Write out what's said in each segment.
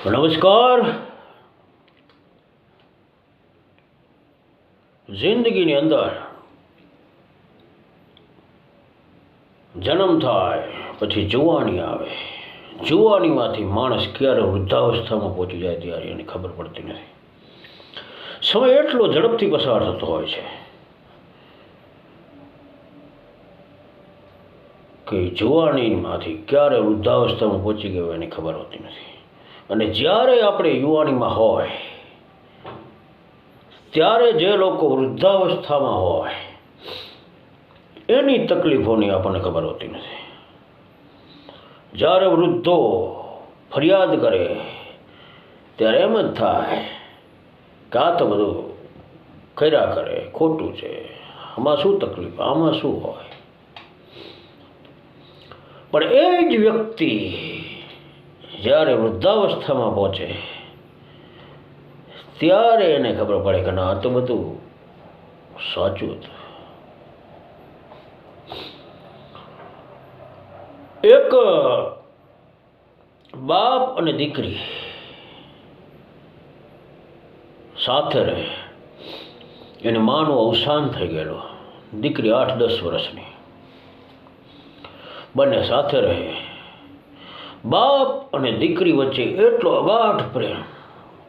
નમસ્કાર. જિંદગીની અંદર જન્મ થાય પછી જુવાની આવે. જુવાનીમાંથી માણસ ક્યારે વૃદ્ધાવસ્થામાં પહોંચી જાય ત્યારે એની ખબર પડતી નથી. સમય એટલો ઝડપથી પસાર થતો હોય છે કે જુવાનીમાંથી ક્યારે વૃદ્ધાવસ્થામાં પહોંચી ગયો એની ખબર હોતી નથી. અને જ્યારે આપણે યુવાનીમાં હોય ત્યારે જે લોકો વૃદ્ધાવસ્થામાં હોય એની તકલીફોની આપણને ખબર હોતી નથી. જ્યારે વૃદ્ધો ફરિયાદ કરે ત્યારે એમ જ થાય કે આ તો બધું કર્યા કરે, ખોટું છે, આમાં શું તકલીફ, આમાં શું હોય. પણ એ જ વ્યક્તિ જ્યારે વૃદ્ધાવસ્થામાં પહોંચે ત્યારે એને ખબર પડે કે ના, આ તો બધું સાચું હતું. એક બાપ અને દીકરી સાથે રહે. એને માનું અવસાન થઈ ગયેલું. દીકરી 8-10 વર્ષની. બંને સાથે રહે. બાપ અને દીકરી વચ્ચે એટલો અગાઢ પ્રેમ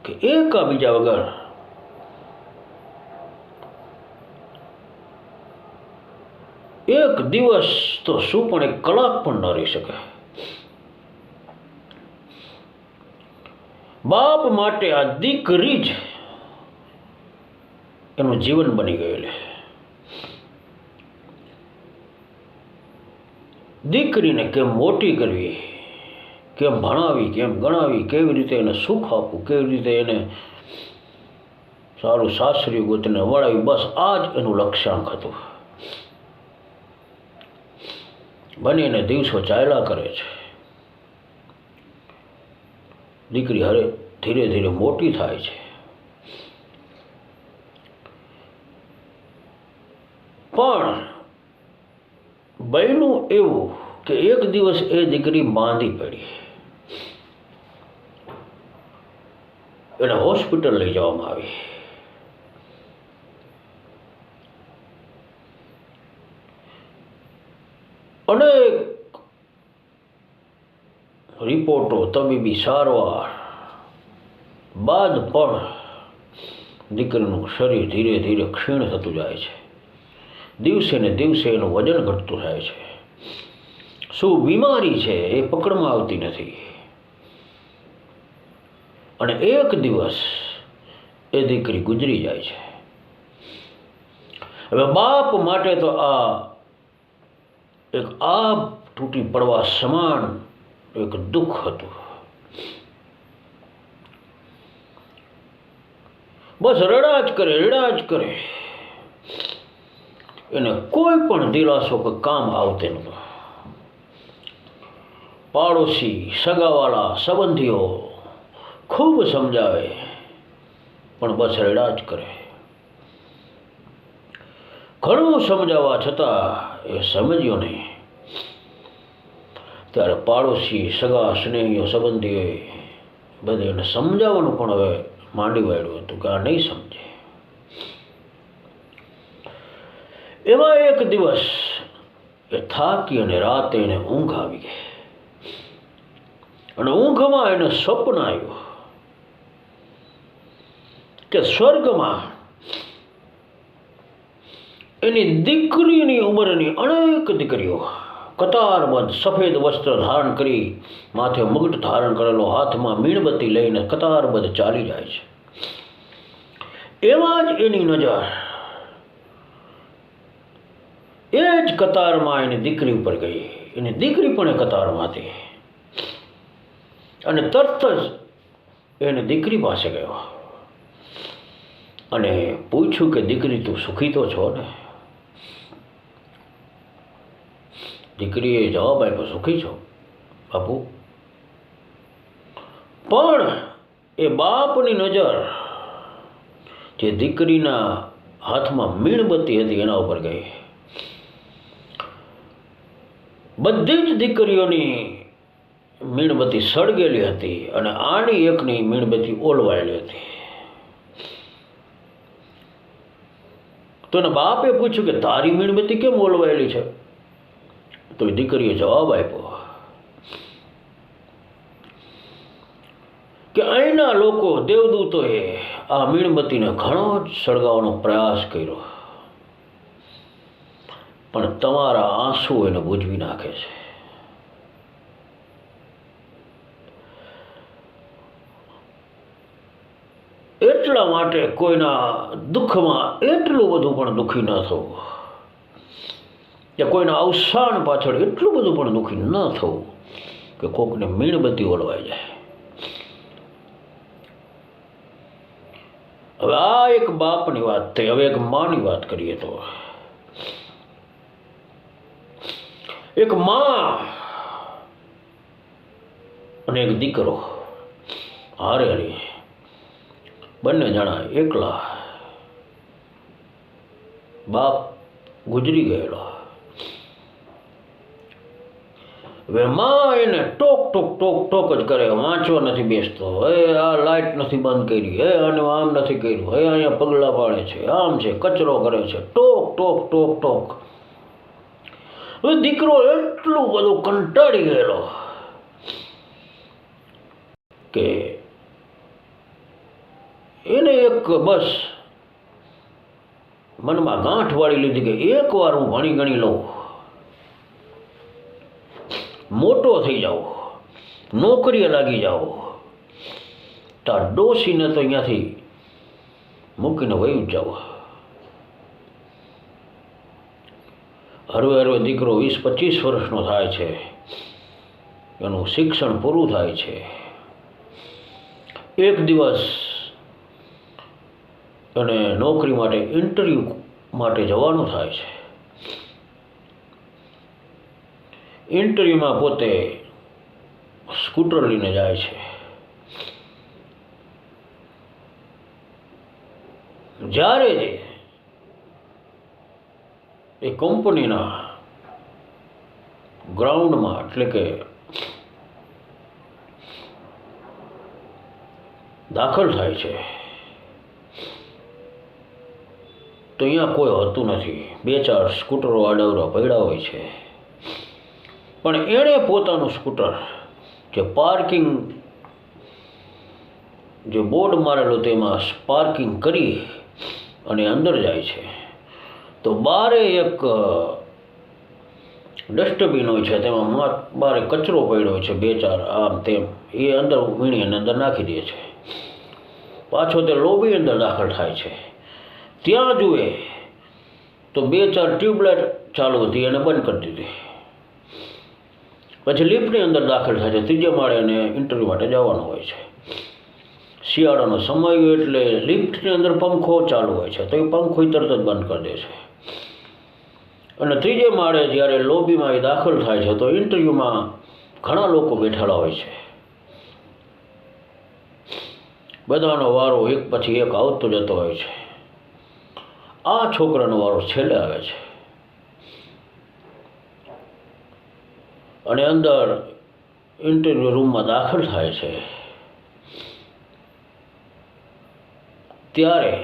કે એકાબીજા વગર એક દિવસ તો શું પણ એક કલાક પણ ન રહી શકે. બાપ માટે આ દીકરી જ એનું જીવન બની ગયેલું. દીકરીને કેમ મોટી કરવી, કેમ ભણાવી, કેમ ગણાવી, કેવી રીતે એને સુખ આપવું, કેવી રીતે એને સારું સાસરી ગોતીને વળાવી, બસ આ જ એનું લક્ષ્યાંક હતું. બનીને દિવસો ચાલ્યા કરે છે. દીકરી ધીરે ધીરે મોટી થાય છે. પણ બન્યું એવું કે એક દિવસ એ દીકરી માંદી પડી. એને હોસ્પિટલ લઈ જવામાં આવી. અનેક રિપોર્ટો, તબીબી સારવાર બાદ પણ દીકરીનું શરીર ધીરે ધીરે ક્ષીણ થતું જાય છે. દિવસે ને દિવસે એનું વજન ઘટતું થાય છે. શું બીમારી છે એ પકડમાં આવતી નથી. અને એક દિવસ એ દીકરી ગુજરી જાય છે. હવે બાપ માટે તો આ એક આબ તૂટી પડવા સમાન એક દુઃખ હતું. બસ રડા જ કરે, રડા જ કરે. એને કોઈ પણ દિલાસો કે કામ આવતે નહોતો. પાડોશી, સગાવાલા, સંબંધીઓ ખૂબ સમજાવે પણ બસ રડા જ કરે. ઘણું સમજાવવા છતાં એ સમજ્યો નહીં. ત્યારે પાડોશી, સગા, સ્નેહીઓ, સંબંધીઓએ બધે એને સમજાવવાનું પણ હવે માંડી વાળ્યું હતું કે આ નહીં સમજે. એમાં એક દિવસ એ થાકી અને રાતે એને ઊંઘ આવી ગઈ. અને ઊંઘમાં એને સ્વપ્ન આવ્યું કે સ્વર્ગમાં એની દીકરીની ઉંમરની અનેક દીકરીઓ કતારબદ્ધ સફેદ વસ્ત્ર ધારણ કરી, માથે મુગટ ધારણ કરેલો, હાથમાં મીણબત્તી લઈને કતારબદ્ધ ચાલી જાય છે. એમાં જ એની નજર એ જ કતારમાં એની દીકરી ઉપર ગઈ. એની દીકરી પણ એ કતારમાં હતી. અને તરત જ એને દીકરી પાસે ગયો અને પૂછ્યું કે દીકરી, તું સુખી તો છો ને? દીકરીએ જવાબ આપ્યો, સુખી છો બાપુ. પણ એ બાપની નજર જે દીકરીના હાથમાં મીણબત્તી હતી એના ઉપર ગઈ. બધી જ દીકરીઓની મીણબત્તી સળગેલી હતી અને આની એકની મીણબત્તી ઓલવાયેલી હતી. તો એના બાપે પૂછ્યું કે તારી મીણબત્તી કેમ ઓલવાયેલી છે? તો એ દીકરીએ જવાબ આપ્યો કે અહીંના લોકો દેવદૂતોએ આ મીણબત્તીને ઘણો જ સળગાવવાનો પ્રયાસ કર્યો, પણ તમારા આંસુ એને બુઝવી નાખે છે. એટલા માટે કોઈના દુઃખમાં એટલું બધું પણ દુઃખી ન થવું, કે કોઈના અવસાન પાછળ એટલું બધું પણ દુઃખી ન થવું કે કોકને મીણબત્તી ઓલવાઈ જાય. હવે આ એક બાપની વાત થઈ. હવે એક માની વાત કરીએ તો એક માં અને એક દીકરો હારે હારી બંને જણા એકલા. બાપ ગુજરી ગયેલો. હવે માં એને ટોક ટોક ટોક ટોક જ કરે, વાંચવા નથી બેસતો, હે આ લાઇટ નથી બંધ કરી, હે આને આમ નથી કર્યું, હે અહીંયા પગલાં પાડે છે, આમ છે, કચરો કરે છે, ટોક ટોક ટોક ટોક. હવે દીકરો એટલું બધું કંટાળી ગયેલો કે એને એક બસ મનમાં ગાંઠ વાળી લીધી કે એકવાર હું ભણી ગણી લઉં, મોટો થઈ જાઉં, નોકરીએ લાગી જાઉં, તાર ડોશીને તો અહીંયાથી મૂકીને વયું જ જાઉં. હરવે હરવે દીકરો 20-25 વર્ષનો થાય છે, એનું શિક્ષણ પૂરું થાય છે. એક દિવસ અને નોકરી માટે ઇન્ટરવ્યૂ માટે જવાનું થાય છે. ઇન્ટરવ્યૂમાં પોતે સ્કૂટર લઈને જાય છે. જ્યારે એ કંપનીના ગ્રાઉન્ડમાં એટલે કે દાખલ થાય છે તો અહીંયા કોઈ હોતું નથી. 2-4 સ્કૂટરો આડાવડા પડ્યા હોય છે, પણ એણે પોતાનું સ્કૂટર જે પાર્કિંગ જે બોર્ડ મારેલો તેમાં પાર્કિંગ કરી અને અંદર જાય છે. તો બારે એક ડસ્ટબિન હોય છે, તેમાં બારે કચરો પડ્યો હોય છે, 2-4 આમ તેમ, એ અંદર વીણી અને અંદર નાખી દે છે. પાછો તે લોબી અંદર દાખલ થાય છે. ત્યાં જુએ તો 2-4 ટ્યુબલાઇટ ચાલુ હતી, એને બંધ કરી દીધી. પછી લિફ્ટની અંદર દાખલ થાય છે. 3જા માળે એને ઇન્ટરવ્યૂ માટે જવાનું હોય છે. શિયાળાનો સમય એટલે લિફ્ટની અંદર પંખો ચાલુ હોય છે, તો એ પંખો તરત જ બંધ કરી દે છે. અને 3જે માળે જ્યારે લોબીમાં એ દાખલ થાય છે તો ઇન્ટરવ્યૂમાં ઘણા લોકો બેઠેલા હોય છે. બધાનો વારો એક પછી એક આવતો જતો હોય છે. આ છોકરાનો વારો છેલ્લે આવે છે અને અંદર ઇન્ટરવ્યૂ રૂમમાં દાખલ થાય છે. ત્યારે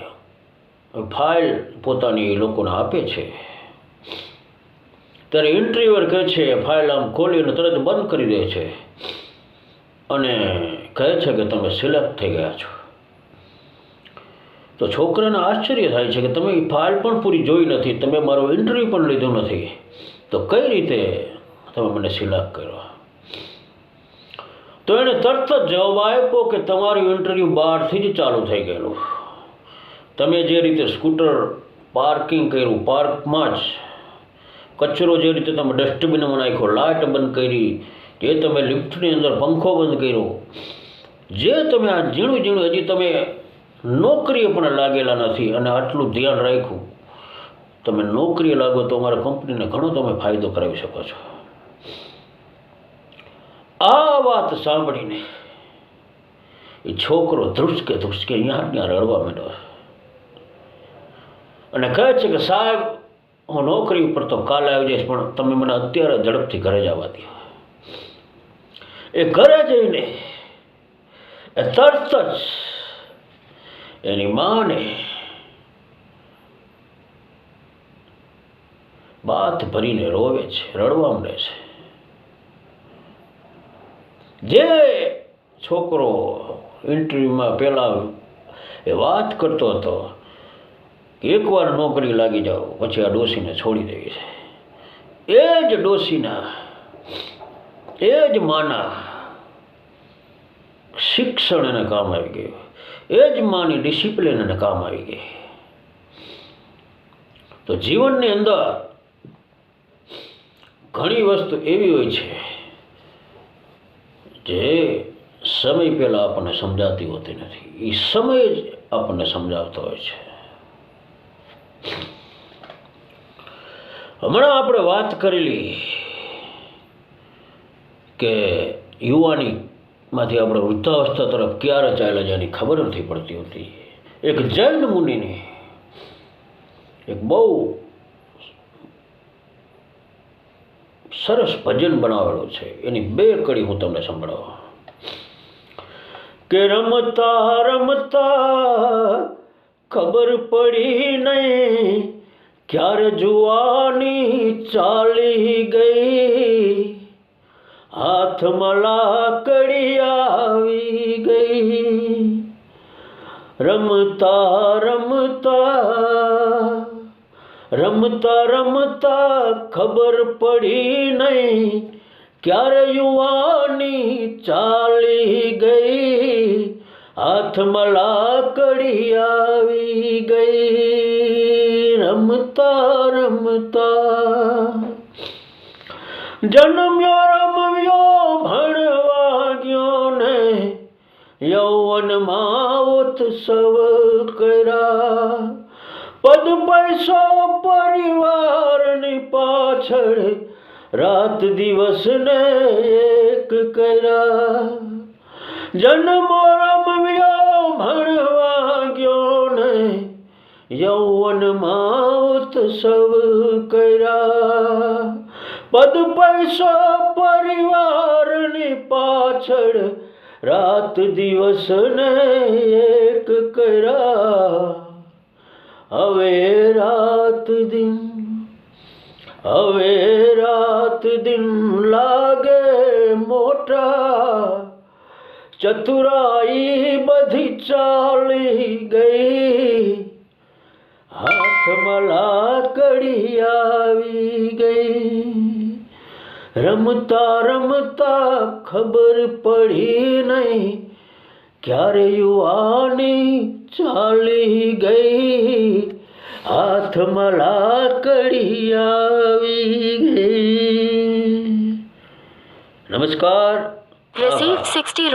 ફાઇલ પોતાની લોકોને આપે છે. ત્યારે ઇન્ટરવ્યુઅર કહે છે, ફાઇલ આમ ખોલીને તરત બંધ કરી દે છે અને કહે છે કે તમે સિલેક્ટ થઈ ગયા છો. તો છોકરાને આશ્ચર્ય થાય છે કે તમે એ ફાઇલ પણ પૂરી જોઈ નથી, તમે મારો ઇન્ટરવ્યૂ પણ લીધું નથી, તો કઈ રીતે તમે મને સિલેક્ટ કર્યો? તો એણે તરત જ જવાબ આપ્યો કે તમારું ઇન્ટરવ્યૂ બહારથી જ ચાલુ થઈ ગયેલું. તમે જે રીતે સ્કૂટર પાર્કિંગ કર્યું, પાર્કમાં જ કચરો જે રીતે તમે ડસ્ટબિનમાં નાખ્યો, લાઇટ બંધ કરી, જે તમે લિફ્ટની અંદર પંખો બંધ કર્યો, જે તમે આ ઝીણું ઝીણું હજી તમે નોકરીએ પણ લાગેલા નથી અને આટલું ધ્યાન રાખ્યું, તમે નોકરીએ લાગો તો અમારા કંપનીને ઘણો તમે ફાયદો કરાવી શકો છો. આ વાત સાંભળીને એ છોકરો ધ્રુસકે અહીંયા રડવા માંડ્યો અને કહે છે કે સાહેબ, હું નોકરી ઉપર તો કાલે આવી જઈશ, પણ તમે મને અત્યારે ઝડપથી ઘરે જવા દો. એ ઘરે જઈને એ તરત જ એની માને બાથ ભરીને રોવે છે, રડવા માંડે છે. જે છોકરો ઇન્ટરવ્યુમાં પહેલાં એ વાત કરતો હતો કે એકવાર નોકરી લાગી જાઓ પછી આ ડોશીને છોડી દેવી છે, એ જ ડોશીના એ જ માના શિક્ષણ એને કામ આવી ગયું, એ જ માની ડિસિપ્લિન એને કામ આવી ગઈ. તો જીવનની અંદર ઘણી વસ્તુ એવી હોય છે જે સમય પહેલાં આપણને સમજાતી હોતી નથી, એ સમય જ આપણને સમજાવતો હોય છે. હમણાં આપણે વાત કરેલી કે યુવાનીમાંથી આપણે વૃદ્ધાવસ્થા તરફ ક્યારે ચાલ્યા જાય એની ખબર નથી પડતી હોતી. એક જૈન મુનિની એક બહુ સરસ ભજન બનાવેલું છે, એની 2 કડી હું તમને સંભળાવું કે રમતા રમતા ખબર પડી નહીં ક્યારે જુવાની ચાલી ગઈ, હાથમાં લાકડી આવી ગઈ. રમતા રમતા રમતા રમતા ખબર પડી નહીં ક્યારે યુવાની ચાલી ગઈ, હાથમાં લાકડી આવી ગઈ. રમતા રમતા જન્મ્યો રમ્યો ભણવા ગયો ને યૌવનમાં ઉત્સવ કર્યા, પદ પૈસો પરિવારની પાછળ રાત દિવસ ને એક કર્યા. જન્મો રમ્યો ભણવા ગયો ને યૌવનમાં ઉત્સવ કર્યા, પદ પૈસો પરિવારની પાછળ રાત દિવસ ને એક કર્યા. હવે રાત દિન લાગે મોટા, ચતુરાઈ બધી ચાલી ગઈ, હાથમાં લાકડી આવી ગઈ. રમતા રમતા ખબર પડી નહીં ક્યારે યુવાની ચાલી ગઈ, હાથમાં લાકડી આવી ગઈ. નમસ્કાર. Receive 60